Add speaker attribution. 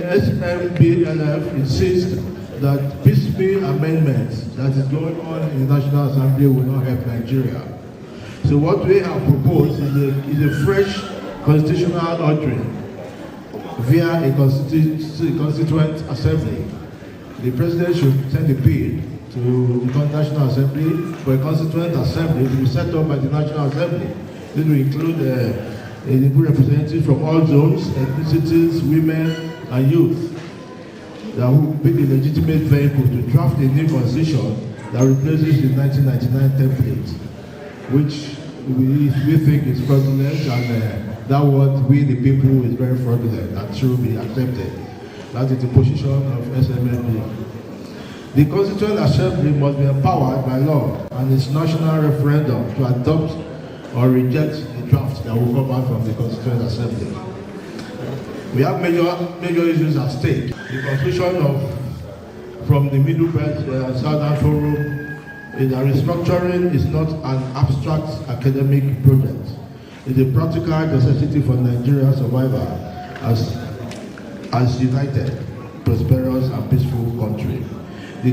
Speaker 1: SMBLF insists that piecemeal amendments that is going on in the National Assembly will not help Nigeria. So what we have proposed is a fresh constitutional ordering via a constituent assembly. The President should send a bill to the National Assembly for a constituent assembly to be set up by the National Assembly. This will include a representative from all zones, ethnicities, women, and youth that will be the legitimate vehicle to draft a new constitution that replaces the 1999 template, which we think is fraudulent, and that what we the people is very fraudulent and should be accepted. That is the position of SMBLF. The Constituent Assembly must be empowered by law and its national referendum to adopt or reject the draft that will come out from the Constituent Assembly. We have major issues at stake. The conclusion from the Middle Belt Southern Forum is that restructuring is not an abstract academic project. It's a practical necessity for Nigeria's survival as united, prosperous, and peaceful country.